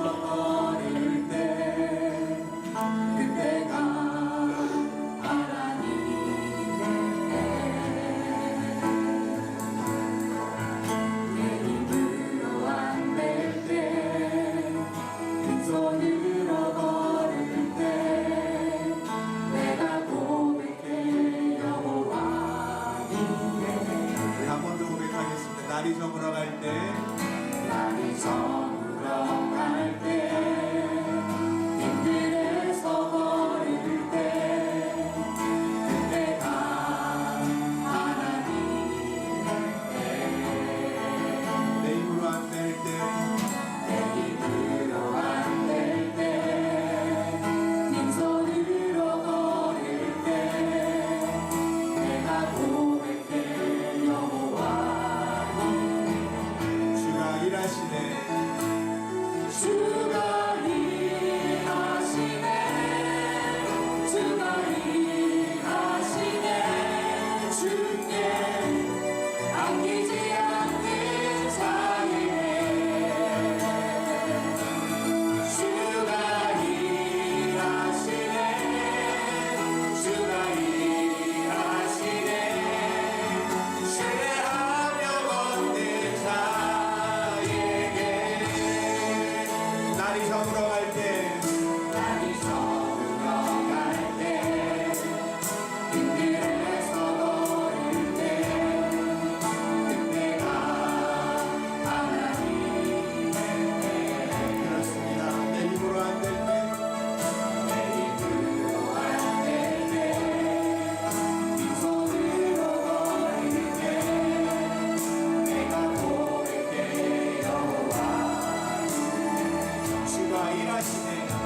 걸을 때 그때가 하나님의 내 힘으로 안 될 때 빈손으로 걸을 때 내가 고백해 여호와 이래. 한 번 더 고백하겠습니다. 날이 저물어 갈 때, 날이 저물어 갈 때 힘들에서 걸을 때 그때가 하나님의 내 힘으로 안 될 때, 내 힘으로 안 될 때 빈손으로 걸을 때 내가 고백해 여호와 주가 일하시네. 주가 일하시네 주가 일하시네 주께 아끼지 않는 자에게 주가 일하시네 주가 일하시네 신뢰하며 걷는 자에게 날이 저물어 갈 때, 날이 저물어 갈 때 힘들에서 걸을 때 그때가 하나님의 그렇습니다. 내 힘으로 안 될 때, 내 힘으로 안 될 때 빈손으로 걸을 때 내가 고백해 여호와 주가 일하시네.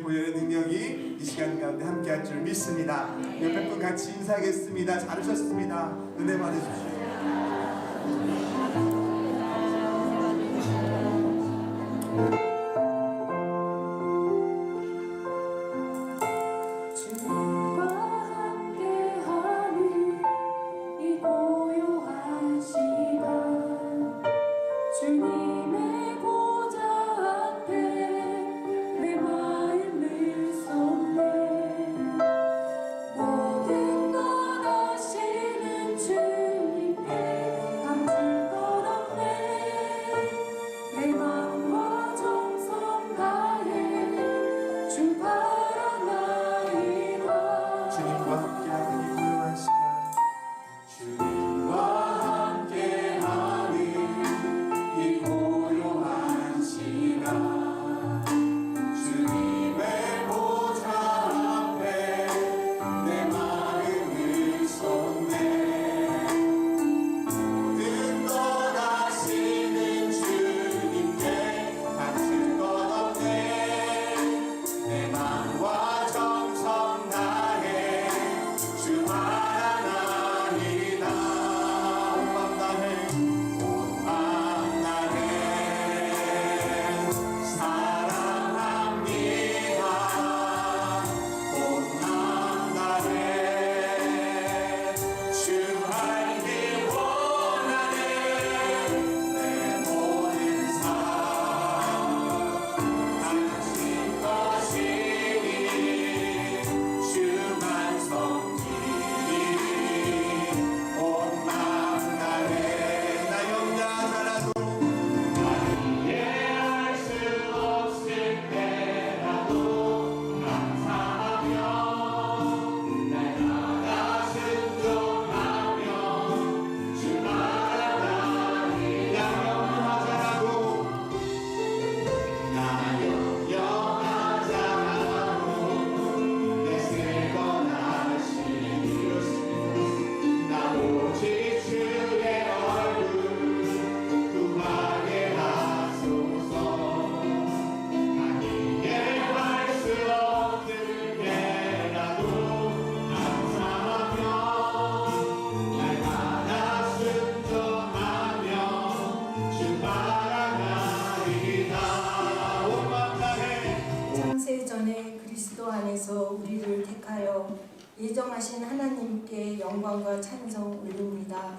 보혈의 능력이 이 시간 가운데 함께할 줄 믿습니다. 옆에 분 같이 인사하겠습니다. 잘하셨습니다. 은혜 받으십시오. 주님과 함께하는 이 고요한 시간 주님의 보좌 앞에 내 마음을 쏟네 모든 것 아시는 주님께 감출 것 없네 내 마음과 정성 다해 주 바라나이다 주님과 함께하는 이 고요한 시간 주님과 함께하는 이 고요한 시간 주님의 보좌 앞에 내 마음을 쏟네 모든 것 아시는 주님께 감출 것 없네 내 마음과 정성 다해 주 바라나이다 온 맘 다해 사랑합니다 온 맘 다해 주 알기 원하네 내 모든 삶 당신 것이니 주만 섬기리 온 맘 다해 나 영자하더라도 이해할 수 없을 때라도 감사하며 날마다 순종하며 주 바라나이다 나 영영하자라도 내세번 하시니 나 오직 주의 얼굴 구하게 하소서 이해할 수 없을 때라도 감사하며 날마다 순종하며 주 바라나이다 온 맘 다해 창세전에 그리스도 안에서 우리를 택하여 예정하신 하나님께 영광과 찬송 올립니다.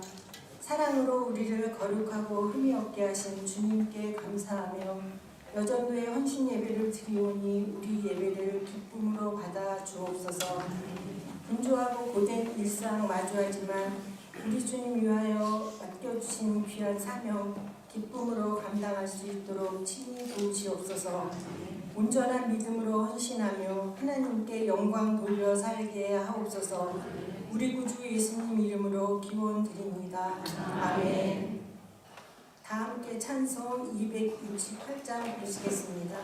사랑으로 우리를 거룩하고 흠이 없게 하신 주님께 감사하며 여전도의 헌신 예배를 드리오니 우리 예배를 기쁨으로 받아 주옵소서. 분주하고 고된 일상 마주하지만 우리 주님 위하여 맡겨주신 귀한 사명 기쁨으로 감당할 수 있도록 친히 도우시옵소서. 온전한 믿음으로 헌신하며 하나님께 영광 돌려 살게 하옵소서. 우리 구주 예수님 이름으로 기원드립니다. 아멘. 다 함께 찬송 268장 보시겠습니다.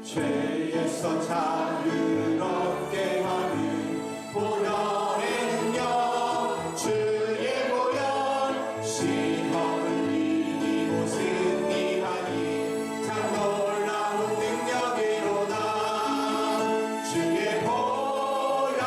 죄에서 자유를 얻게 하는 보혈의 능력 주의 보혈 시험을 이기고 승리하니 참 놀라운 능력이로다 주의 보혈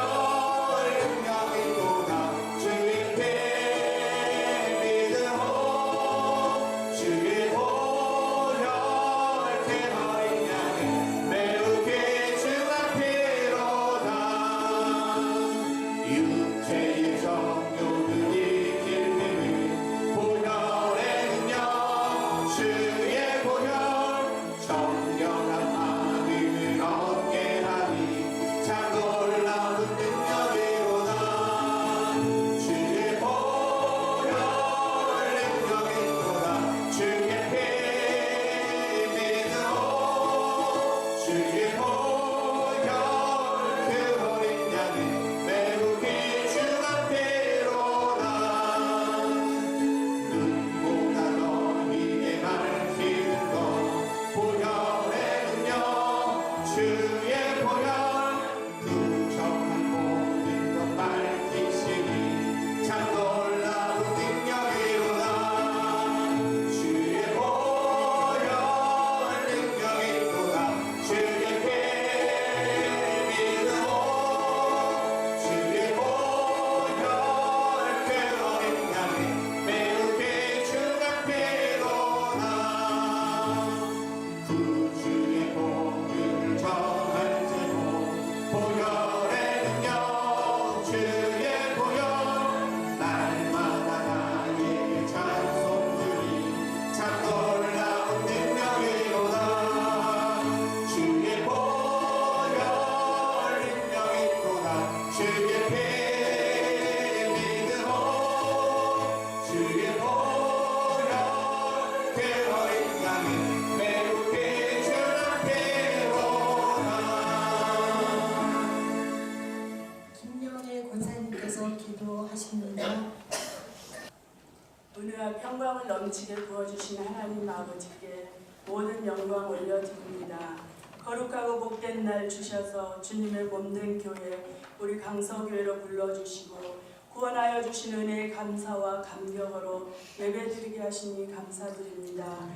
방울 넘치게 부어주신 하나님 아버지께 모든 영광 올려드립니다. 거룩하고 복된 날 주셔서 주님의 몸된 교회 우리 강서교회로 불러주시고 구원하여 주신 은혜의 감사와 감격으로 예배드리게 하시니 감사드립니다.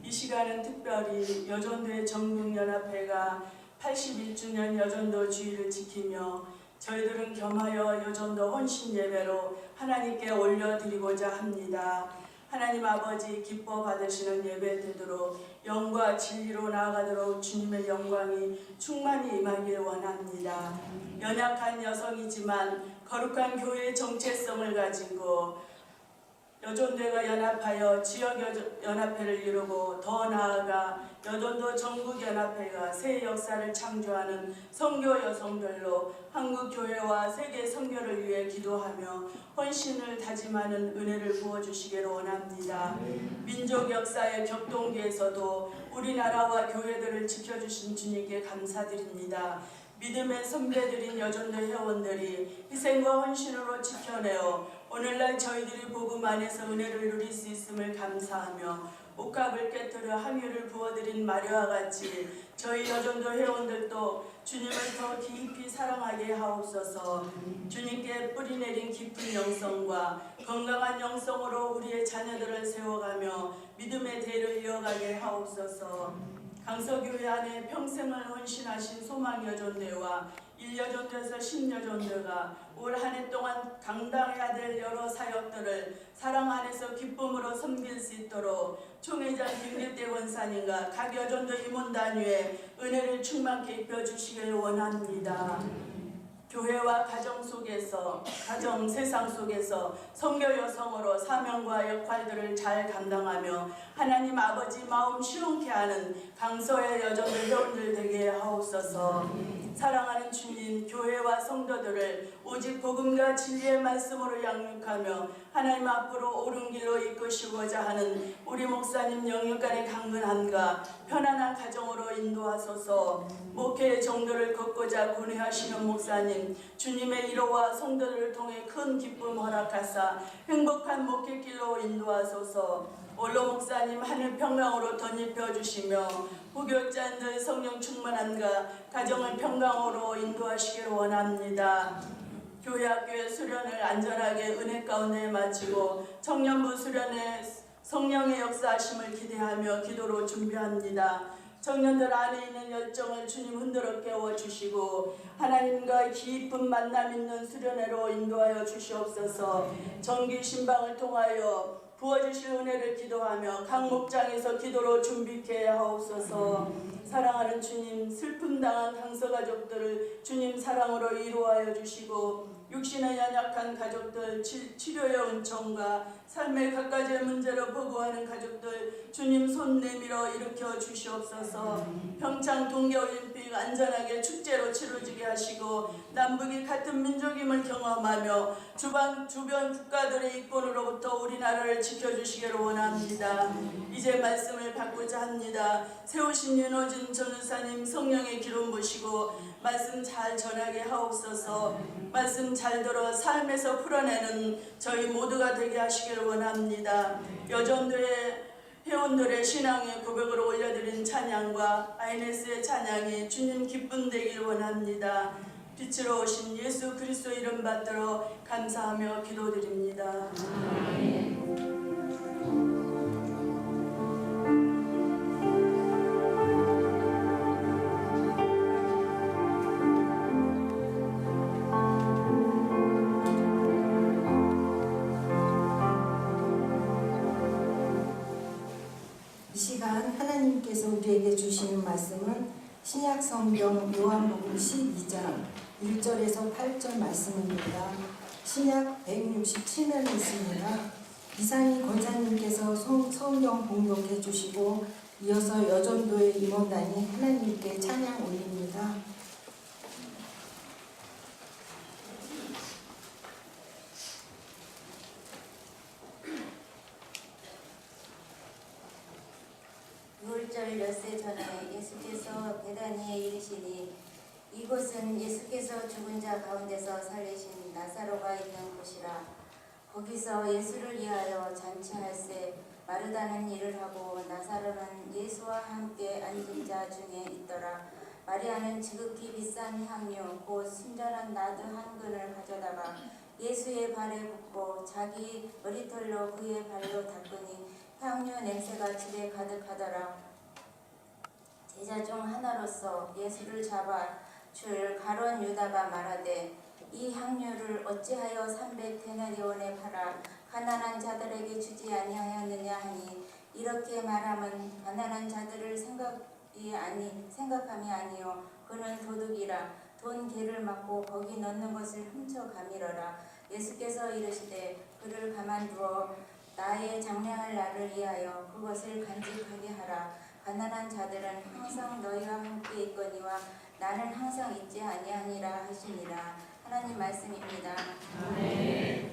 이 시간은 특별히 여전도의 전국연합회가 81주년 여전도 주의를 지키며 저희들은 겸하여 여전도 헌신 예배로 하나님께 올려드리고자 합니다. 하나님 아버지 기뻐 받으시는 예배 되도록 영과 진리로 나아가도록 주님의 영광이 충만히 임하길 원합니다. 연약한 여성이지만 거룩한 교회의 정체성을 가지고 여전도가 연합하여 지역연합회를 이루고 더 나아가 여전도 전국연합회가 새 역사를 창조하는 선교 여성들로 한국교회와 세계 선교를 위해 기도하며 헌신을 다짐하는 은혜를 부어주시기를 원합니다. 민족 역사의 격동기에서도 우리나라와 교회들을 지켜주신 주님께 감사드립니다. 믿음의 선배들인 여전도 회원들이 희생과 헌신으로 지켜내어 오늘날 저희들이 복음 안에서 은혜를 누릴 수 있음을 감사하며 옥합을 깨뜨려 함유를 부어드린 마리아와 같이 저희 여전도 회원들도 주님을 더 깊이 사랑하게 하옵소서. 주님께 뿌리내린 깊은 영성과 건강한 영성으로 우리의 자녀들을 세워가며 믿음의 대를 이어가게 하옵소서. 강서교회 안에 평생을 헌신하신 소망여전대와 1여전대에서 10여전대가 올 한 해 동안 감당해야 될 여러 사역들을 사랑 안에서 기쁨으로 섬길 수 있도록 총회장 김길대 원사님과 각 여전도 임원단위에 은혜를 충만케 입혀주시길 원합니다. 교회와 가정 속에서 가정 세상 속에서 선교 여성으로 사명과 역할들을 잘 감당하며 하나님 아버지 마음 시원케 하는 강서의 여전도 회원들 되게 하옵소서. 사랑하는 주님, 교회와 성도들을 오직 복음과 진리의 말씀으로 양육하며 하나님 앞으로 옳은 길로 이끄시고자 하는 우리 목사님 영육간의 강건함과 편안한 가정으로 인도하소서. 목회의 정도를 걷고자 고뇌하시는 목사님, 주님의 위로와 성도들을 통해 큰 기쁨 허락하사 행복한 목회길로 인도하소서. 원로 목사님 하늘 평강으로 덧입혀 주시며 부교자들 성령 충만함과 가정을 평강으로 인도하시기를 원합니다. 교회 학교의 수련을 안전하게 은혜 가운데 마치고 청년부 수련의 성령의 역사하심을 기대하며 기도로 준비합니다. 청년들 안에 있는 열정을 주님 흔들어 깨워주시고 하나님과 깊은 만남 있는 수련회로 인도하여 주시옵소서. 정기 신방을 통하여 부어주실 은혜를 기도하며 각 목장에서 기도로 준비케 하옵소서. 사랑하는 주님, 슬픔 당한 강서 가족들을 주님 사랑으로 위로하여 주시고 육신에 연약한 가족들 치료의 은총과 삶의 갖가지의 문제로 보고하는 가족들 주님 손 내밀어 일으켜 주시옵소서. 평창 동계올림픽 안전하게 축제로 치러지게 하시고 남북이 같은 민족임을 경험하며 주변 국가들의 이권으로부터 우리나라를 지켜주시기를 원합니다. 이제 말씀을 받고자 합니다. 세우신 윤호진 전우사님 성령의 기름 부시고 말씀 잘 전하게 하옵소서. 말씀 잘 들어 삶에서 풀어내는 저희 모두가 되게 하시기를 원합니다. 여전도의 회원들의 신앙의 고백을 올려드린 찬양과 INS의 찬양이 주님 기쁨 되길 원합니다. 빛으로 오신 예수 그리스도 이름 받들어 감사하며 기도드립니다. 이 시간 하나님께서 우리에게 주시는 말씀은 신약 성경 요한복음 12장 1절에서 8절 말씀입니다. 신약 167면이 있습니다. 이상희 권사님께서 성경 봉독해 주시고 이어서 여전도의 임원단이 하나님께 찬양 올립니다. 유월절 엿새 전에 예수께서 베다니에 이르시니 이곳은 예수께서 죽은 자 가운데서 살리신 나사로가 있는 곳이라. 거기서 예수를 위하여 잔치할세 마르다는 일을 하고 나사로는 예수와 함께 앉은 자 중에 있더라. 마리아는 지극히 비싼 향유 곧 순전한 나드 한 근을 가져다가 예수의 발에 붓고 자기 머리털로 그의 발로 닦으니 향유 냄새가 집에 가득하더라. 제자 중 하나로서 예수를 잡아 줄 가룟 유다가 말하되 이 향유를 어찌하여 300데나리온에 팔아 가난한 자들에게 주지 아니하였느냐 하니 이렇게 말함은 가난한 자들을 생각함이 아니요 그는 도둑이라 돈 개를 맞고 거기 넣는 것을 훔쳐 가밀어라. 예수께서 이르시되 그를 가만두어 나의 장래할 날을 위하여 그것을 간직하게 하라. 가난한 자들은 항상 너희와 함께 있거니와 나는 항상 있지 아니하니라 하시니라. 하나님 말씀입니다. 아멘.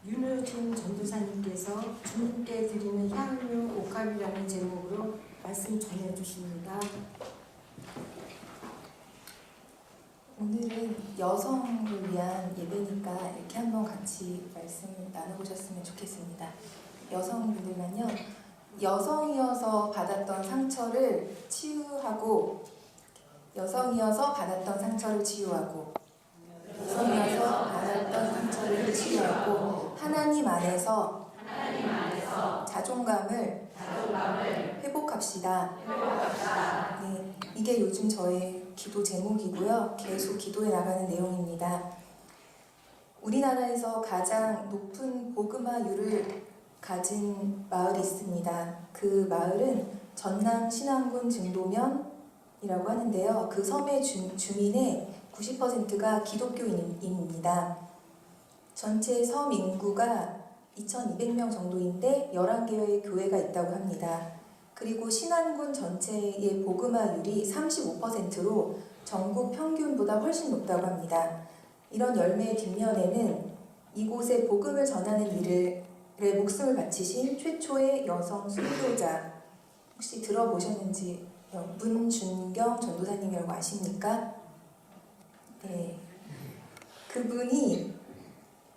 윤효진 전도사님께서 주님께 드리는 향유 옥합이라는 제목으로 말씀 전해주십니다. 오늘은 여성을 위한 예배니까 이렇게 한번 같이 말씀을 나눠보셨으면 좋겠습니다. 여성분들만요, 여성이어서 받았던 상처를 치유하고, 여성이어서 받았던 상처를 치유하고, 여성이어서 받았던 상처를 치유하고, 하나님 안에서 자존감을 회복합시다. 네, 이게 요즘 저의 기도 제목이고요. 계속 기도해 나가는 내용입니다. 우리나라에서 가장 높은 복음화율을 가진 마을이 있습니다. 그 마을은 전남 신안군 증도면이라고 하는데요. 그 섬의 주민의 90%가 기독교인입니다. 전체 섬 인구가 2,200명 정도인데 11개의 교회가 있다고 합니다. 그리고 신안군 전체의 복음화율이 35%로 전국 평균보다 훨씬 높다고 합니다. 이런 열매의 뒷면에는 이곳에 복음을 전하는 일에 목숨을 바치신 최초의 여성 순교자, 혹시 들어보셨는지 문준경 전도사님이라고 아십니까? 네. 그분이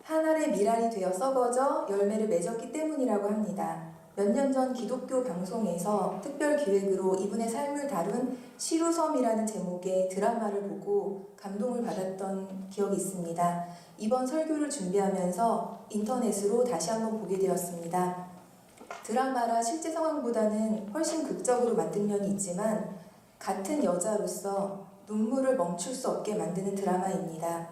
한 알의 밀알이 되어 썩어져 열매를 맺었기 때문이라고 합니다. 몇 년 전 기독교 방송에서 특별 기획으로 이분의 삶을 다룬 시루섬이라는 제목의 드라마를 보고 감동을 받았던 기억이 있습니다. 이번 설교를 준비하면서 인터넷으로 다시 한번 보게 되었습니다. 드라마라 실제 상황보다는 훨씬 극적으로 만든 면이 있지만 같은 여자로서 눈물을 멈출 수 없게 만드는 드라마입니다.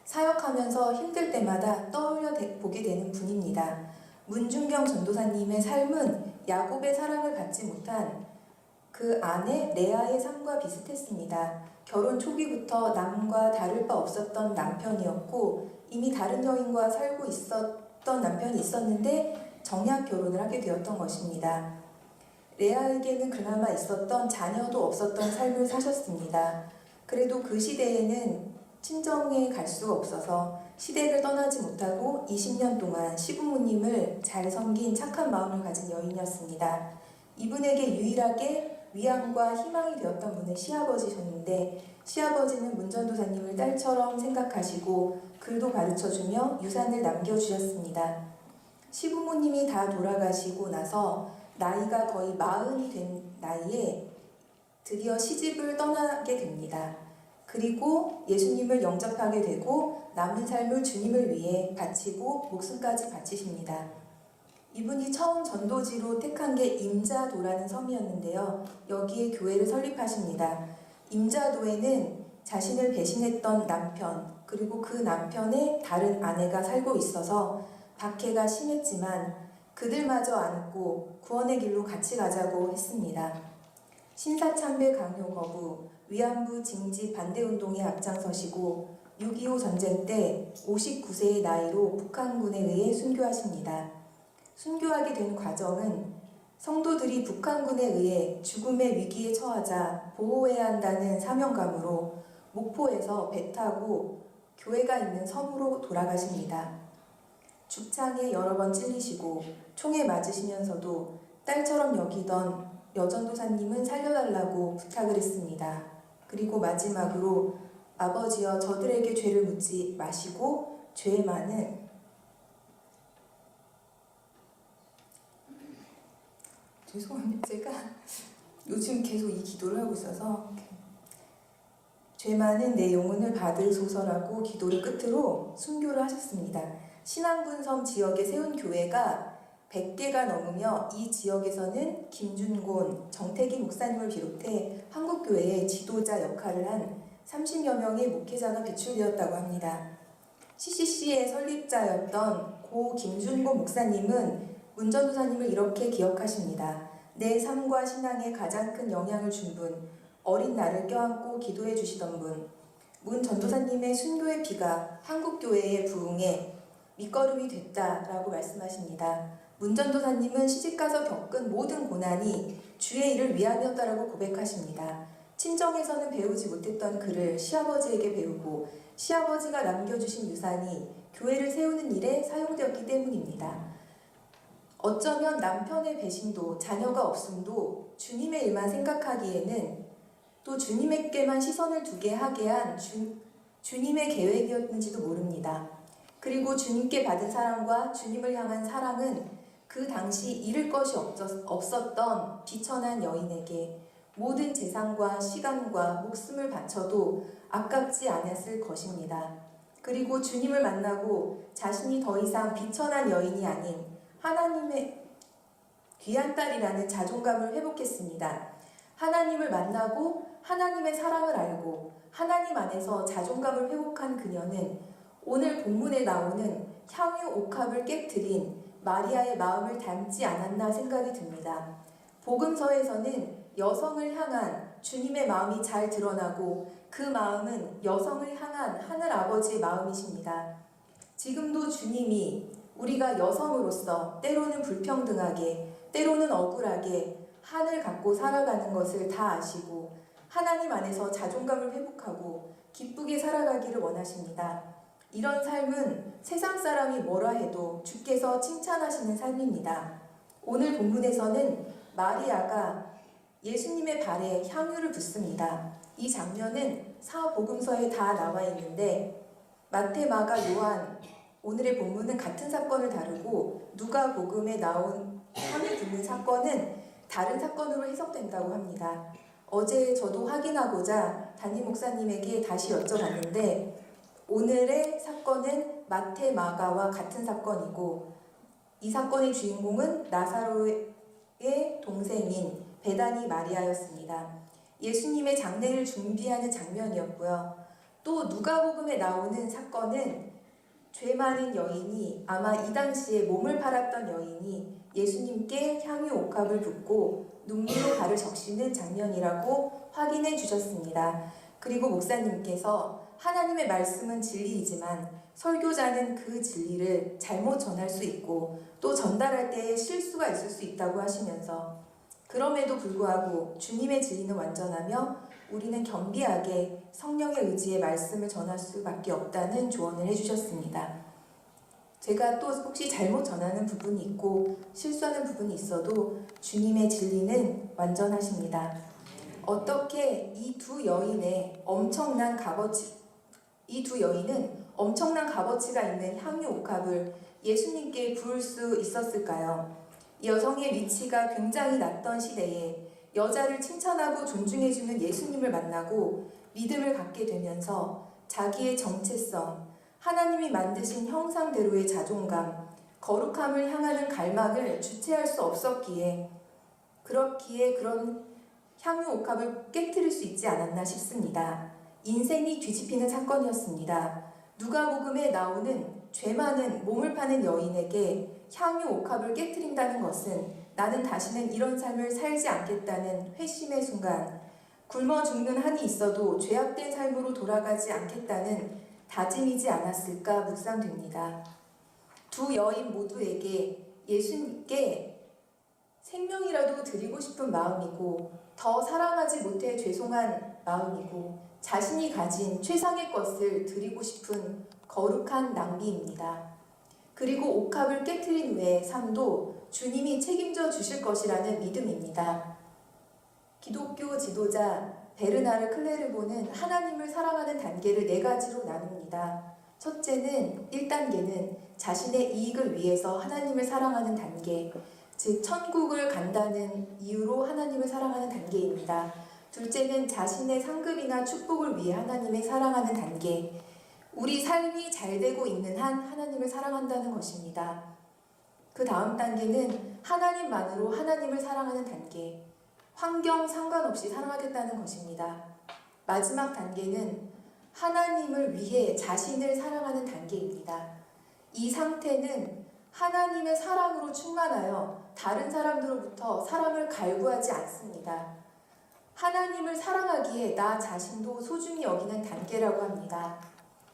사역하면서 힘들 때마다 떠올려 보게 되는 분입니다. 문준경 전도사님의 삶은 야곱의 사랑을 받지 못한 그 아내 레아의 삶과 비슷했습니다. 결혼 초기부터 남과 다를 바 없었던 남편이었고 이미 다른 여인과 살고 있었던 남편이 있었는데 정약 결혼을 하게 되었던 것입니다. 레아에게는 그나마 있었던 자녀도 없었던 삶을 사셨습니다. 그래도 그 시대에는 친정에 갈 수가 없어서 시댁을 떠나지 못하고 20년 동안 시부모님을 잘 섬긴 착한 마음을 가진 여인이었습니다. 이분에게 유일하게 위안과 희망이 되었던 분은 시아버지셨는데 시아버지는 문전도사님을 딸처럼 생각하시고 글도 가르쳐주며 유산을 남겨주셨습니다. 시부모님이 다 돌아가시고 나서 나이가 거의 40이 된 나이에 드디어 시집을 떠나게 됩니다. 그리고 예수님을 영접하게 되고 남은 삶을 주님을 위해 바치고 목숨까지 바치십니다. 이분이 처음 전도지로 택한 게 임자도라는 섬이었는데요. 여기에 교회를 설립하십니다. 임자도에는 자신을 배신했던 남편 그리고 그 남편의 다른 아내가 살고 있어서 박해가 심했지만 그들마저 안고 구원의 길로 같이 가자고 했습니다. 신사참배 강요 거부, 위안부 징집 반대운동에 앞장서시고 6.25 전쟁 때 59세의 나이로 북한군에 의해 순교하십니다. 순교하게 된 과정은 성도들이 북한군에 의해 죽음의 위기에 처하자 보호해야 한다는 사명감으로 목포에서 배 타고 교회가 있는 섬으로 돌아가십니다. 죽창에 여러 번 찔리시고 총에 맞으시면서도 딸처럼 여기던 여전도사님은 살려달라고 부탁을 했습니다. 그리고 마지막으로 아버지여 저들에게 죄를 묻지 마시고 죄 많은 죄송합니다. 제가 요즘 계속 이 기도를 하고 있어서 죄 많은 내 영혼을 받으소서라고 기도를 끝으로 순교를 하셨습니다. 신안군섬 지역에 세운 교회가 100개가 넘으며 이 지역에서는 김준곤, 정태기 목사님을 비롯해 한국교회의 지도자 역할을 한 30여 명의 목회자가 배출되었다고 합니다. CCC의 설립자였던 고 김준곤 목사님은 문전도사님을 이렇게 기억하십니다. 내 삶과 신앙에 가장 큰 영향을 준 분, 어린 나를 껴안고 기도해 주시던 분, 문 전도사님의 순교의 피가 한국교회의 부흥에 밑거름이 됐다라고 말씀하십니다. 문 전도사님은 시집가서 겪은 모든 고난이 주의 일을 위함이었다라고 고백하십니다. 친정에서는 배우지 못했던 글을 시아버지에게 배우고 시아버지가 남겨주신 유산이 교회를 세우는 일에 사용되었기 때문입니다. 어쩌면 남편의 배신도 자녀가 없음도 주님의 일만 생각하기에는 또 주님에게만 시선을 두게 하게 한 주님의 계획이었는지도 모릅니다. 그리고 주님께 받은 사랑과 주님을 향한 사랑은 그 당시 잃을 것이 없었던 비천한 여인에게 모든 재산과 시간과 목숨을 바쳐도 아깝지 않았을 것입니다. 그리고 주님을 만나고 자신이 더 이상 비천한 여인이 아닌 하나님의 귀한 딸이라는 자존감을 회복했습니다. 하나님을 만나고 하나님의 사랑을 알고 하나님 안에서 자존감을 회복한 그녀는 오늘 본문에 나오는 향유 옥합을 깨트린 마리아의 마음을 닮지 않았나 생각이 듭니다. 복음서에서는 여성을 향한 주님의 마음이 잘 드러나고 그 마음은 여성을 향한 하늘 아버지의 마음이십니다. 지금도 주님이 우리가 여성으로서 때로는 불평등하게, 때로는 억울하게 한을 갖고 살아가는 것을 다 아시고 하나님 안에서 자존감을 회복하고 기쁘게 살아가기를 원하십니다. 이런 삶은 세상 사람이 뭐라 해도 주께서 칭찬하시는 삶입니다. 오늘 본문에서는 마리아가 예수님의 발에 향유를 붓습니다. 이 장면은 사복음서에 다 나와 있는데 마태, 마가, 요한 오늘의 본문은 같은 사건을 다루고 누가복음에 나온 향유 붓는 사건은 다른 사건으로 해석된다고 합니다. 어제 저도 확인하고자 담임 목사님에게 다시 여쭤봤는데 오늘의 사건은 마태, 마가와 같은 사건이고 이 사건의 주인공은 나사로의 동생인 베다니 마리아였습니다. 예수님의 장례를 준비하는 장면이었고요. 또 누가복음에 나오는 사건은 죄 많은 여인이 아마 이 당시에 몸을 팔았던 여인이 예수님께 향유 옥합을 붓고 눈물로 발을 적시는 장면이라고 확인해 주셨습니다. 그리고 목사님께서 하나님의 말씀은 진리이지만 설교자는 그 진리를 잘못 전할 수 있고 또 전달할 때에 실수가 있을 수 있다고 하시면서 그럼에도 불구하고 주님의 진리는 완전하며 우리는 겸비하게 성령의 의지의 말씀을 전할 수밖에 없다는 조언을 해주셨습니다. 제가 또 혹시 잘못 전하는 부분이 있고 실수하는 부분이 있어도 주님의 진리는 완전하십니다. 어떻게 이 두 여인은 엄청난 값어치가 있는 향유 옥합을 예수님께 부을 수 있었을까요? 여성의 위치가 굉장히 낮던 시대에 여자를 칭찬하고 존중해주는 예수님을 만나고 믿음을 갖게 되면서 자기의 정체성, 하나님이 만드신 형상대로의 자존감, 거룩함을 향하는 갈망을 주체할 수 없었기에 그런 향유 옥합을 깨트릴 수 있지 않았나 싶습니다. 인생이 뒤집히는 사건이었습니다. 누가복음에 나오는 죄 많은 몸을 파는 여인에게 향유 옥합을 깨트린다는 것은 나는 다시는 이런 삶을 살지 않겠다는 회심의 순간, 굶어 죽는 한이 있어도 죄악된 삶으로 돌아가지 않겠다는 다짐이지 않았을까 묵상됩니다. 두 여인 모두에게 예수님께 생명이라도 드리고 싶은 마음이고 더 사랑하지 못해 죄송한 마음이고 자신이 가진 최상의 것을 드리고 싶은 거룩한 낭비입니다. 그리고 옥합을 깨트린 후의 삶도 주님이 책임져 주실 것이라는 믿음입니다. 기독교 지도자 베르나르 클레르보는 하나님을 사랑하는 단계를 4가지로 나눕니다. 첫째는 1단계는 자신의 이익을 위해서 하나님을 사랑하는 단계, 즉 천국을 간다는 이유로 하나님을 사랑하는 단계입니다. 둘째는 자신의 상급이나 축복을 위해 하나님을 사랑하는 단계, 우리 삶이 잘 되고 있는 한 하나님을 사랑한다는 것입니다. 그 다음 단계는 하나님만으로 하나님을 사랑하는 단계, 환경 상관없이 사랑하겠다는 것입니다. 마지막 단계는 하나님을 위해 자신을 사랑하는 단계입니다. 이 상태는 하나님의 사랑으로 충만하여 다른 사람들로부터 사랑을 갈구하지 않습니다. 하나님을 사랑하기에 나 자신도 소중히 여기는 단계라고 합니다.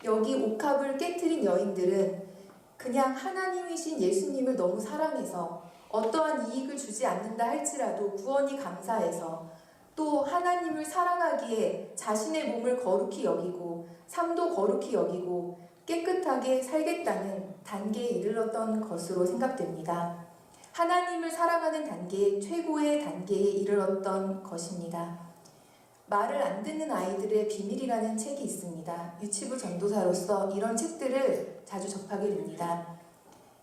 여기 옥합을 깨트린 여인들은 그냥 하나님이신 예수님을 너무 사랑해서 어떠한 이익을 주지 않는다 할지라도 구원이 감사해서 또 하나님을 사랑하기에 자신의 몸을 거룩히 여기고 삶도 거룩히 여기고 깨끗하게 살겠다는 단계에 이르렀던 것으로 생각됩니다. 하나님을 사랑하는 단계, 최고의 단계에 이르렀던 것입니다. 말을 안 듣는 아이들의 비밀이라는 책이 있습니다. 유치부 전도사로서 이런 책들을 자주 접하게 됩니다.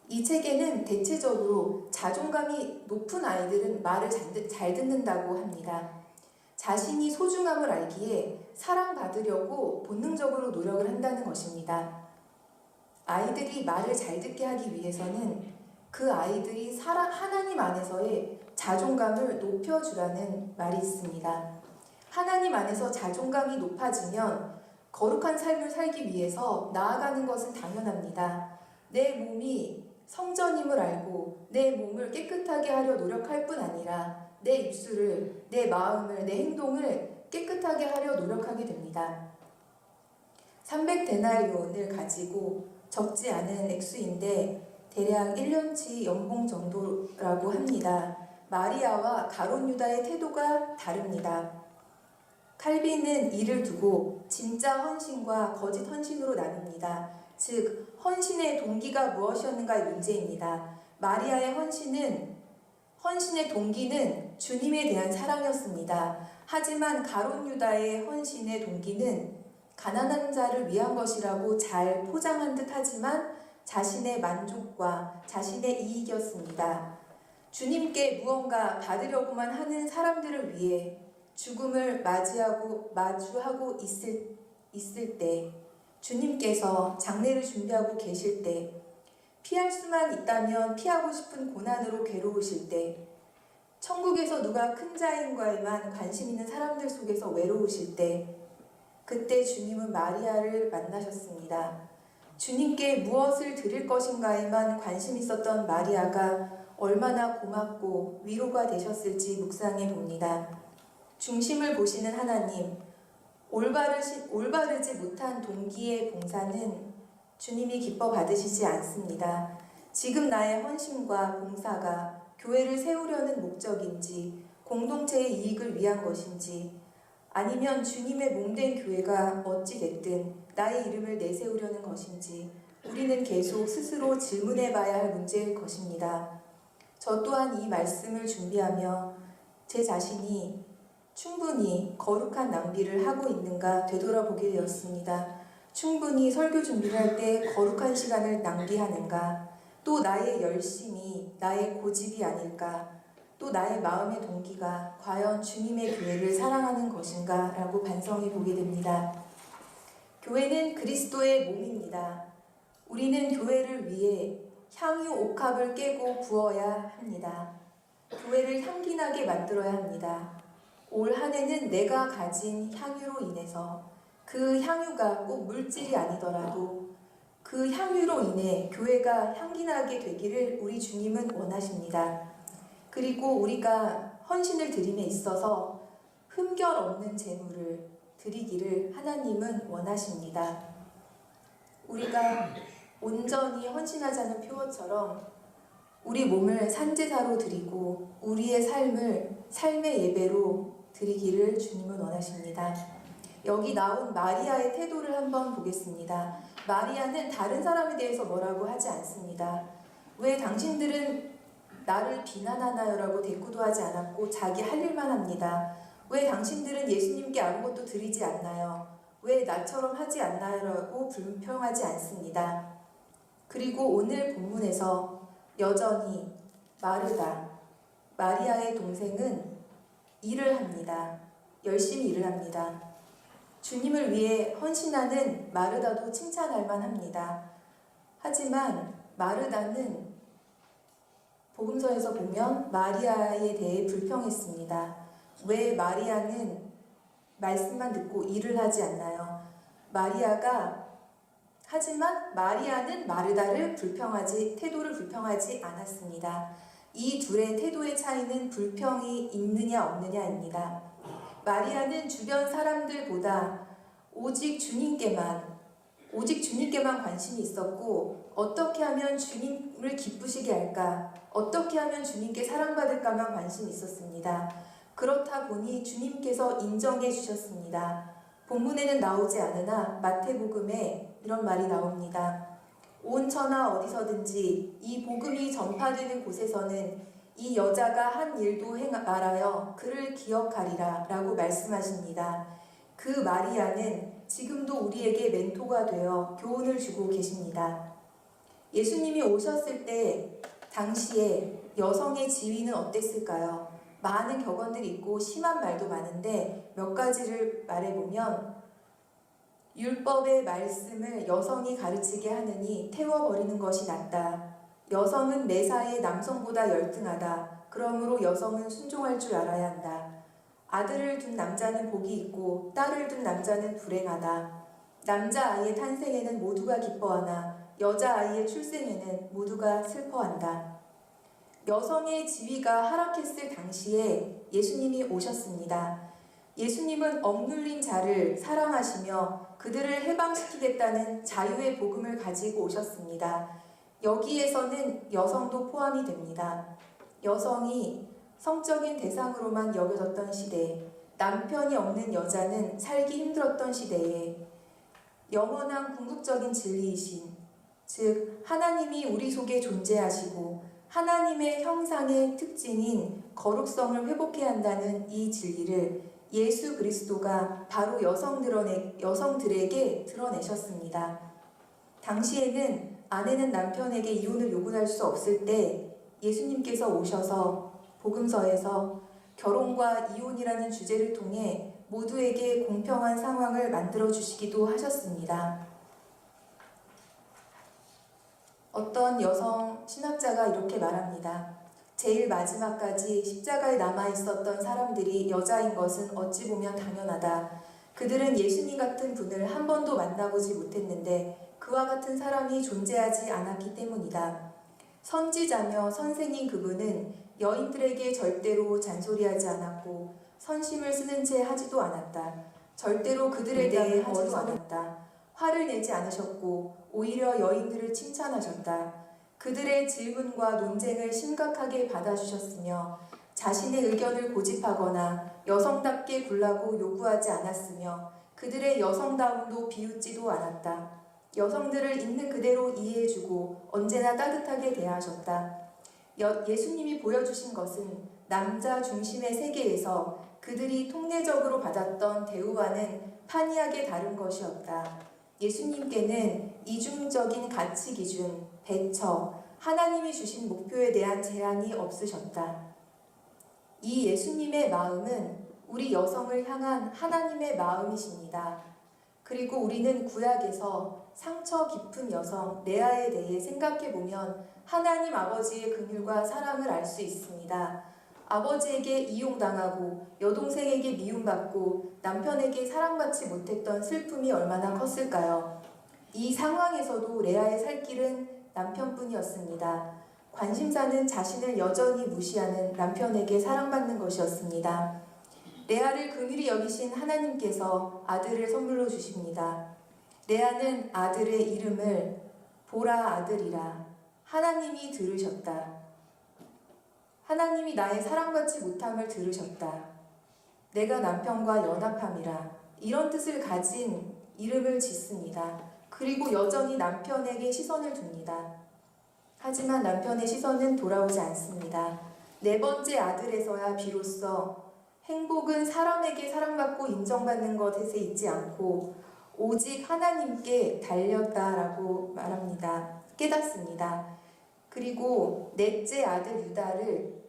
이 책에는 대체적으로 자존감이 높은 아이들은 말을 잘 듣는다고 합니다. 자신이 소중함을 알기에 사랑받으려고 본능적으로 노력을 한다는 것입니다. 아이들이 말을 잘 듣게 하기 위해서는 그 아이들이 하나님 안에서의 자존감을 높여주라는 말이 있습니다. 하나님 안에서 자존감이 높아지면 거룩한 삶을 살기 위해서 나아가는 것은 당연합니다. 내 몸이 성전임을 알고 내 몸을 깨끗하게 하려 노력할 뿐 아니라 내 입술을, 내 마음을, 내 행동을 깨끗하게 하려 노력하게 됩니다. 300데나리온을 가지고 적지 않은 액수인데 대략 1년치 연봉 정도라고 합니다. 마리아와 가룟 유다의 태도가 다릅니다. 칼빈은 이를 두고 진짜 헌신과 거짓 헌신으로 나눕니다. 즉, 헌신의 동기가 무엇이었는가의 문제입니다. 마리아의 헌신의 동기는 주님에 대한 사랑이었습니다. 하지만 가룟 유다의 헌신의 동기는 가난한 자를 위한 것이라고 잘 포장한 듯 하지만 자신의 만족과 자신의 이익이었습니다. 주님께 무언가 받으려고만 하는 사람들을 위해 죽음을 마주하고 있을 때, 주님께서 장례를 준비하고 계실 때, 피할 수만 있다면 피하고 싶은 고난으로 괴로우실 때, 천국에서 누가 큰 자인가에만 관심 있는 사람들 속에서 외로우실 때, 그때 주님은 마리아를 만나셨습니다. 주님께 무엇을 드릴 것인가에만 관심 있었던 마리아가 얼마나 고맙고 위로가 되셨을지 묵상해 봅니다. 중심을 보시는 하나님, 올바르지 못한 동기의 봉사는 주님이 기뻐 받으시지 않습니다. 지금 나의 헌신과 봉사가 교회를 세우려는 목적인지, 공동체의 이익을 위한 것인지, 아니면 주님의 몸된 교회가 어찌됐든 나의 이름을 내세우려는 것인지, 우리는 계속 스스로 질문해 봐야 할 문제일 것입니다. 저 또한 이 말씀을 준비하며 제 자신이 충분히 거룩한 낭비를 하고 있는가 되돌아보게 되었습니다. 충분히 설교 준비를 할 때 거룩한 시간을 낭비하는가, 또 나의 열심이 나의 고집이 아닐까, 또 나의 마음의 동기가 과연 주님의 교회를 사랑하는 것인가 라고 반성해 보게 됩니다. 교회는 그리스도의 몸입니다. 우리는 교회를 위해 향유 옥합을 깨고 부어야 합니다. 교회를 향기나게 만들어야 합니다. 올 한 해는 내가 가진 향유로 인해서, 그 향유가 꼭 물질이 아니더라도 그 향유로 인해 교회가 향기나게 되기를 우리 주님은 원하십니다. 그리고 우리가 헌신을 드림에 있어서 흠결 없는 제물을 드리기를 하나님은 원하십니다. 우리가 온전히 헌신하자는 표어처럼 우리 몸을 산제사로 드리고 우리의 삶의 예배로 드리기를 주님은 원하십니다. 여기 나온 마리아의 태도를 한번 보겠습니다. 마리아는 다른 사람에 대해서 뭐라고 하지 않습니다. 왜 당신들은 나를 비난하나요? 라고 대꾸도 하지 않았고 자기 할 일만 합니다. 왜 당신들은 예수님께 아무것도 드리지 않나요? 왜 나처럼 하지 않나요? 라고 불평하지 않습니다. 그리고 오늘 본문에서 여전히 마리아의 동생은 일을 합니다. 열심히 일을 합니다. 주님을 위해 헌신하는 마르다도 칭찬할 만합니다. 하지만 마르다는 복음서에서 보면 마리아에 대해 불평했습니다. 왜 마리아는 말씀만 듣고 일을 하지 않나요? 하지만 마리아는 마르다를 태도를 불평하지 않았습니다. 이 둘의 태도의 차이는 불평이 있느냐 없느냐입니다. 마리아는 주변 사람들보다 오직 주님께만 관심이 있었고, 어떻게 하면 주님을 기쁘시게 할까, 어떻게 하면 주님께 사랑받을까만 관심이 있었습니다. 그렇다 보니 주님께서 인정해 주셨습니다. 본문에는 나오지 않으나 마태복음에 이런 말이 나옵니다. 온 천하 어디서든지 이 복음이 전파되는 곳에서는 이 여자가 한 일도 말하여 그를 기억하리라 라고 말씀하십니다. 그 마리아는 지금도 우리에게 멘토가 되어 교훈을 주고 계십니다. 예수님이 오셨을 때 당시에 여성의 지위는 어땠을까요? 많은 격언들이 있고 심한 말도 많은데 몇 가지를 말해보면, 율법의 말씀을 여성이 가르치게 하느니 태워버리는 것이 낫다. 여성은 매사에 남성보다 열등하다. 그러므로 여성은 순종할 줄 알아야 한다. 아들을 둔 남자는 복이 있고 딸을 둔 남자는 불행하다. 남자아이의 탄생에는 모두가 기뻐하나 여자아이의 출생에는 모두가 슬퍼한다. 여성의 지위가 하락했을 당시에 예수님이 오셨습니다. 예수님은 억눌린 자를 사랑하시며 그들을 해방시키겠다는 자유의 복음을 가지고 오셨습니다. 여기에서는 여성도 포함이 됩니다. 여성이 성적인 대상으로만 여겨졌던 시대, 남편이 없는 여자는 살기 힘들었던 시대에 영원한 궁극적인 진리이신, 즉 하나님이 우리 속에 존재하시고 하나님의 형상의 특징인 거룩성을 회복해야 한다는 이 진리를 예수 그리스도가 바로 여성들에게 드러내셨습니다. 당시에는 아내는 남편에게 이혼을 요구할 수 없을 때 예수님께서 오셔서 복음서에서 결혼과 이혼이라는 주제를 통해 모두에게 공평한 상황을 만들어 주시기도 하셨습니다. 어떤 여성 신학자가 이렇게 말합니다. 제일 마지막까지 십자가에 남아 있었던 사람들이 여자인 것은 어찌 보면 당연하다. 그들은 예수님 같은 분을 한 번도 만나보지 못했는데 그와 같은 사람이 존재하지 않았기 때문이다. 선지자며 선생인 그분은 여인들에게 절대로 잔소리하지 않았고 선심을 쓰는 채 하지도 않았다. 절대로 그들에 대해 하지도 않았다. 화를 내지 않으셨고 오히려 여인들을 칭찬하셨다. 그들의 질문과 논쟁을 심각하게 받아주셨으며 자신의 의견을 고집하거나 여성답게 굴라고 요구하지 않았으며 그들의 여성다움도 비웃지도 않았다. 여성들을 있는 그대로 이해해주고 언제나 따뜻하게 대하셨다. 예수님이 보여주신 것은 남자 중심의 세계에서 그들이 통례적으로 받았던 대우와는 판이하게 다른 것이었다. 예수님께는 이중적인 가치 기준, 배처, 하나님이 주신 목표에 대한 제한이 없으셨다. 이 예수님의 마음은 우리 여성을 향한 하나님의 마음이십니다. 그리고 우리는 구약에서 상처 깊은 여성 레아에 대해 생각해보면 하나님 아버지의 긍휼과 사랑을 알 수 있습니다. 아버지에게 이용당하고 여동생에게 미움받고 남편에게 사랑받지 못했던 슬픔이 얼마나 컸을까요? 이 상황에서도 레아의 살 길은 남편뿐이었습니다. 관심사는 자신을 여전히 무시하는 남편에게 사랑받는 것이었습니다. 레아를 긍휼히 여기신 하나님께서 아들을 선물로 주십니다. 레아는 아들의 이름을 보라 아들이라 하나님이 들으셨다. 하나님이 나의 사랑받지 못함을 들으셨다. 내가 남편과 연합함이라 이런 뜻을 가진 이름을 짓습니다. 그리고 여전히 남편에게 시선을 둡니다. 하지만 남편의 시선은 돌아오지 않습니다. 네 번째 아들에서야 비로소 행복은 사람에게 사랑받고 인정받는 것에 있지 않고 오직 하나님께 달렸다라고 말합니다. 깨닫습니다. 그리고 넷째 아들 유다를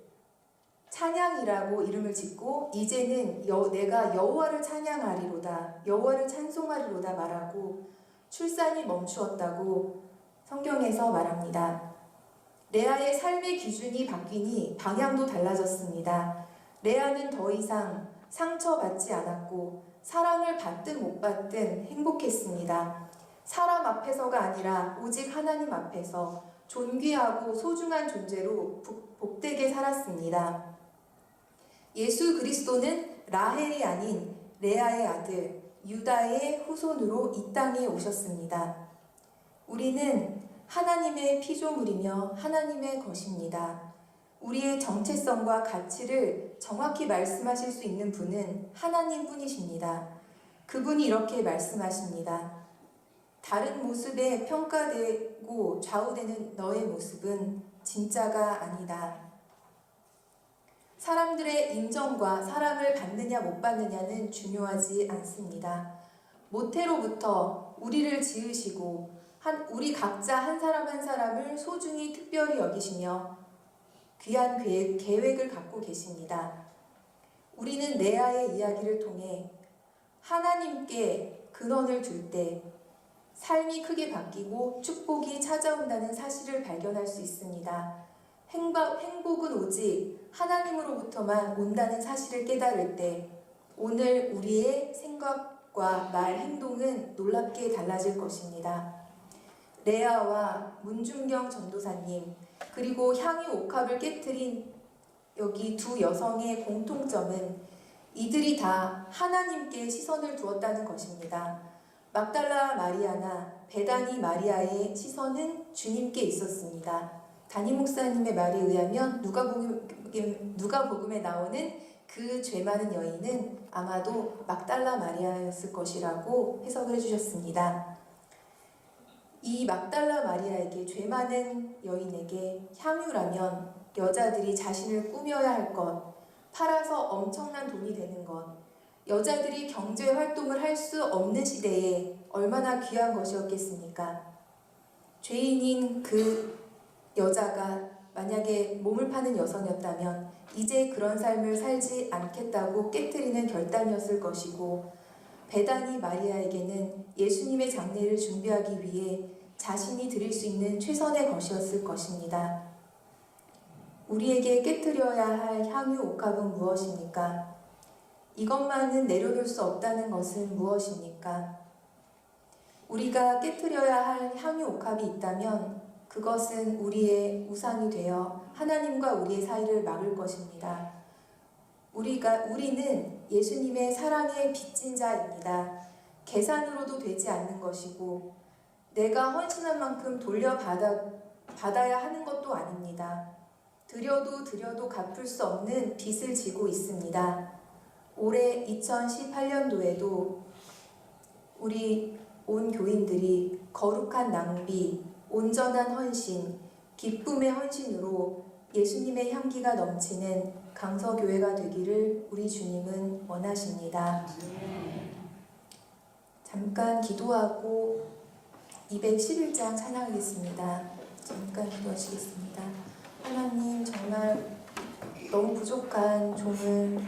찬양이라고 이름을 짓고 이제는 내가 여호와를 찬양하리로다, 여호와를 찬송하리로다 말하고 출산이 멈추었다고 성경에서 말합니다. 레아의 삶의 기준이 바뀌니 방향도 달라졌습니다. 레아는 더 이상 상처받지 않았고 사랑을 받든 못 받든 행복했습니다. 사람 앞에서가 아니라 오직 하나님 앞에서 존귀하고 소중한 존재로 복되게 살았습니다. 예수 그리스도는 라헬이 아닌 레아의 아들 유다의 후손으로 이 땅에 오셨습니다. 우리는 하나님의 피조물이며 하나님의 것입니다. 우리의 정체성과 가치를 정확히 말씀하실 수 있는 분은 하나님뿐이십니다. 그분이 이렇게 말씀하십니다. 다른 모습에 평가되고 좌우되는 너의 모습은 진짜가 아니다. 사람들의 인정과 사랑을 받느냐 못 받느냐는 중요하지 않습니다. 모태로부터 우리를 지으시고 우리 각자 한 사람 한 사람을 소중히 특별히 여기시며 귀한 계획을 갖고 계십니다. 우리는 레아의 이야기를 통해 하나님께 근원을 둘 때 삶이 크게 바뀌고 축복이 찾아온다는 사실을 발견할 수 있습니다. 행복은 오직 하나님으로부터만 온다는 사실을 깨달을 때 오늘 우리의 생각과 말, 행동은 놀랍게 달라질 것입니다. 레아와 문중경 전도사님 그리고 향유 옥합을 깨트린 여기 두 여성의 공통점은 이들이 다 하나님께 시선을 두었다는 것입니다. 막달라 마리아나 베다니 마리아의 시선은 주님께 있었습니다. 담임 목사님의 말에 의하면 누가복음에 나오는 그 죄 많은 여인은 아마도 막달라 마리아였을 것이라고 해석을 해주셨습니다. 이 막달라 마리아에게, 죄 많은 여인에게 향유라면 여자들이 자신을 꾸며야 할 것, 팔아서 엄청난 돈이 되는 것, 여자들이 경제 활동을 할 수 없는 시대에 얼마나 귀한 것이었겠습니까? 죄인인 그 여자가 만약에 몸을 파는 여성이었다면 이제 그런 삶을 살지 않겠다고 깨트리는 결단이었을 것이고, 베다니 마리아에게는 예수님의 장례를 준비하기 위해 자신이 드릴 수 있는 최선의 것이었을 것입니다. 우리에게 깨트려야 할 향유 옥합은 무엇입니까? 이것만은 내려놓을 수 없다는 것은 무엇입니까? 우리가 깨트려야 할 향유 옥합이 있다면 그것은 우리의 우상이 되어 하나님과 우리의 사이를 막을 것입니다. 우리는 예수님의 사랑에 빚진 자입니다. 계산으로도 되지 않는 것이고 내가 헌신한 만큼 돌려받아야 하는 것도 아닙니다. 드려도 갚을 수 없는 빚을 지고 있습니다. 올해 2018년도에도 우리 온 교인들이 거룩한 낭비, 온전한 헌신, 기쁨의 헌신으로 예수님의 향기가 넘치는 강서교회가 되기를 우리 주님은 원하십니다. 잠깐 기도하고 211장 찬양하겠습니다. 잠깐 기도하시겠습니다. 하나님, 정말 너무 부족한 종을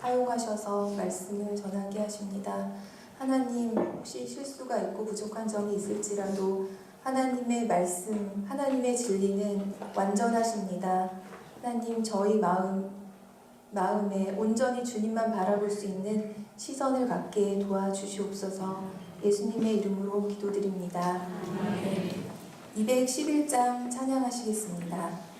사용하셔서 말씀을 전하게 하십니다. 하나님, 혹시 실수가 있고 부족한 점이 있을지라도 하나님의 말씀, 하나님의 진리는 완전하십니다. 하나님, 저희 마음에 온전히 주님만 바라볼 수 있는 시선을 갖게 도와주시옵소서. 예수님의 이름으로 기도드립니다. 211장 찬양하시겠습니다.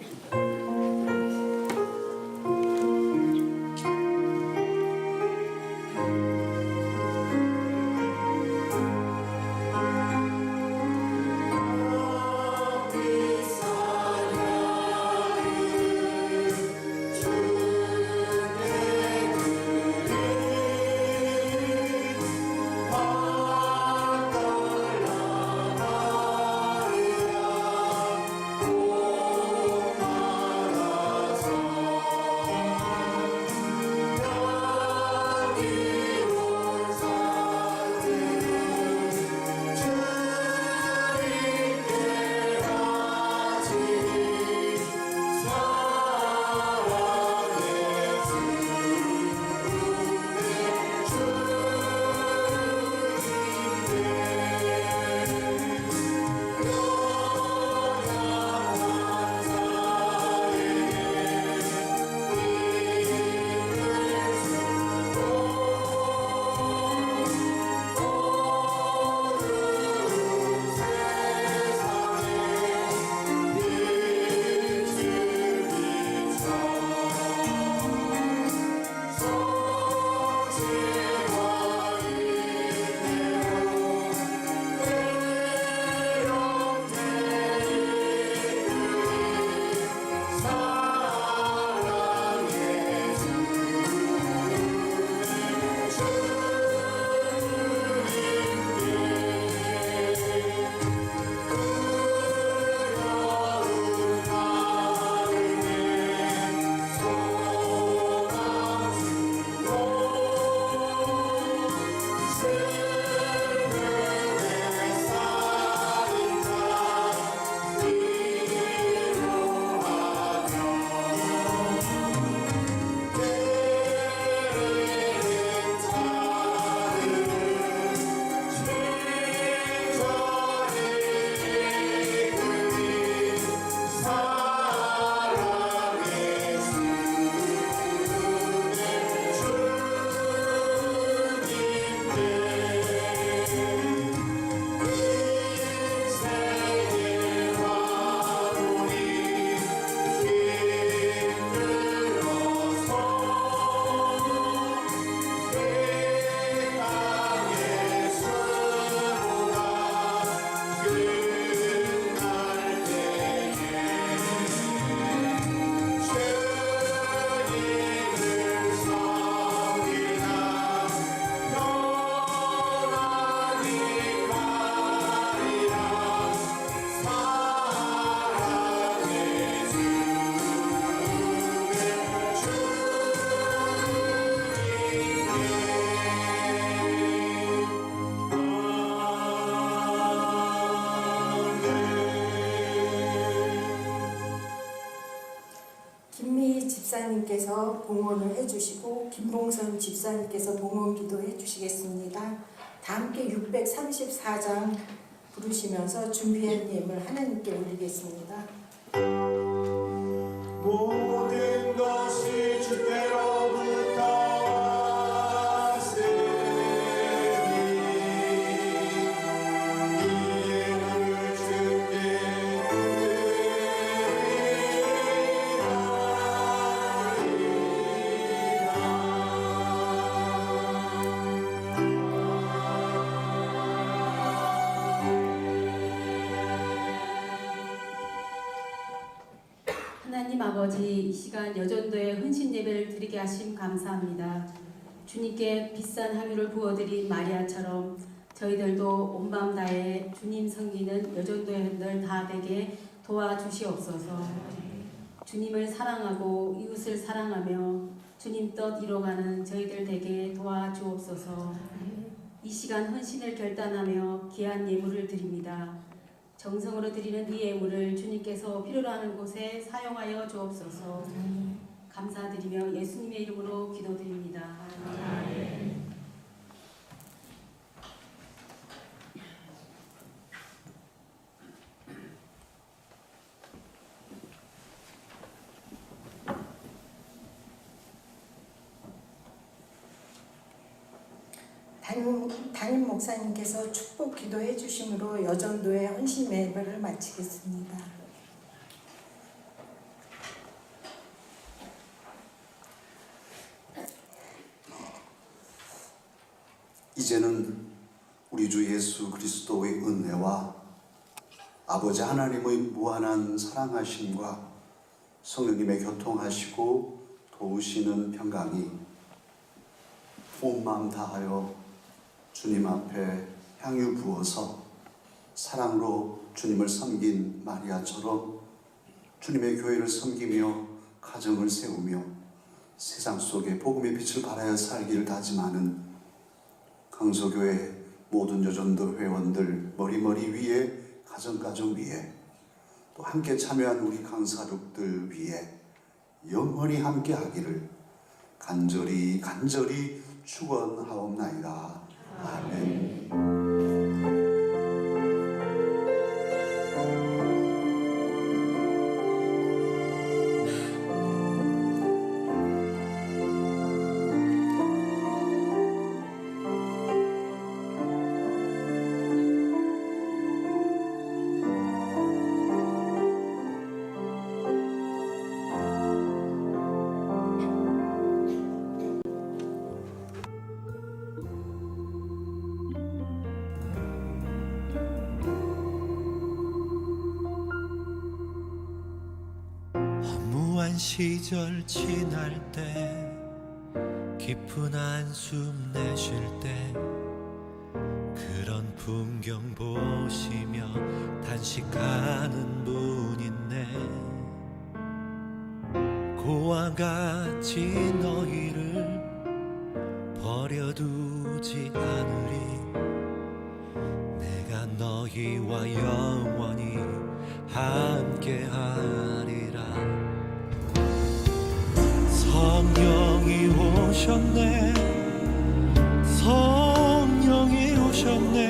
김미희 집사님께서 봉헌을 해주시고 김봉선 집사님께서 봉헌 기도해 주시겠습니다. 다 함께 634장 부르시면서 준비한 예물 하나님께 올리겠습니다. 모든 것이 주께로부터 왔으니 이 예물을 주께 하나님 아버지, 이 시간 여전도의 헌신 예배를 드리게 하심 감사합니다. 주님께 비싼 향유를 부어드린 마리아처럼 저희들도 온 마음 다해 주님 섬기는 여전도의 흔들 다 되게 도와주시옵소서. 주님을 사랑하고 이웃을 사랑하며 주님 뜻 이뤄가는 저희들 되게 도와주옵소서. 이 시간 헌신을 결단하며 귀한 예물을 드립니다. 정성으로 드리는 이 예물을 주님께서 필요로 하는 곳에 사용하여 주옵소서. 감사드리며 예수님의 이름으로 기도드립니다. 아멘. 담임 목사님께서 축복 기도해 주심으로 여전도의 헌신 예배를 마치겠습니다. 이제는 우리 주 예수 그리스도의 은혜와 아버지 하나님의 무한한 사랑하심과 성령님의 교통하시고 도우시는 평강이 온 마음 다하여 주님 앞에 향유 부어서 사랑으로 주님을 섬긴 마리아처럼 주님의 교회를 섬기며 가정을 세우며 세상 속에 복음의 빛을 발하여 살기를 다짐하는 강서교회 모든 여전도 회원들 머리머리 위에 가정 위에 또 함께 참여한 우리 강사룩들 위에 영원히 함께 하기를 간절히 축원하옵나이다. 아멘. 허무한 시절 지날 때 깊은 한숨 내쉴 때 그런 풍경 보시며 단식하는 분 있네. 고와 같이 너희를 버려두지 않으리. 내가 너희와 영원히 함께하리라. 성령이 오셨네. 성령이 오셨네.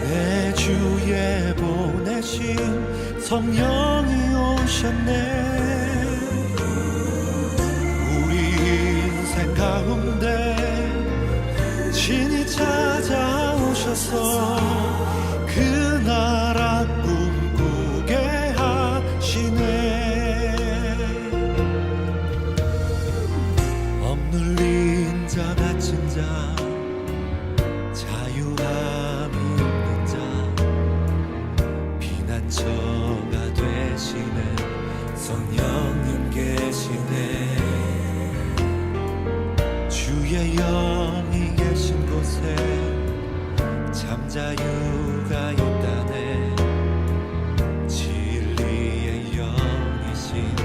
내 주에 보내신 성령이 오셨네. 우리 인생 가운데 친히 찾아오셔서 그 나라 꿈꾸게 하시네. 억눌린 자 갇힌 자 자유함이 없는 자 피난처가 되시는 성령님 계시네. 주의 영이 계신 곳에 잠자유가 있다네. 진리의 영이신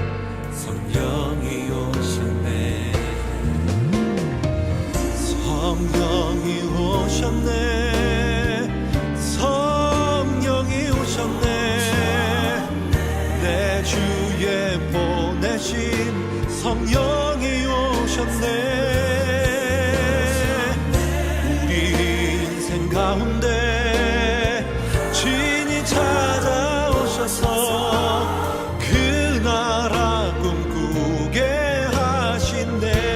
성령이 오셨네. 성령이 오셨네. 성령이 오셨네. 내 주의 본 하신 성령이 오셨네. 우리 인생 가운데 진이 찾아오셔서 그 나라 꿈꾸게 하신대.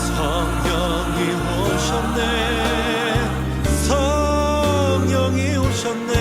성령이 오셨네. 성령이 오셨네.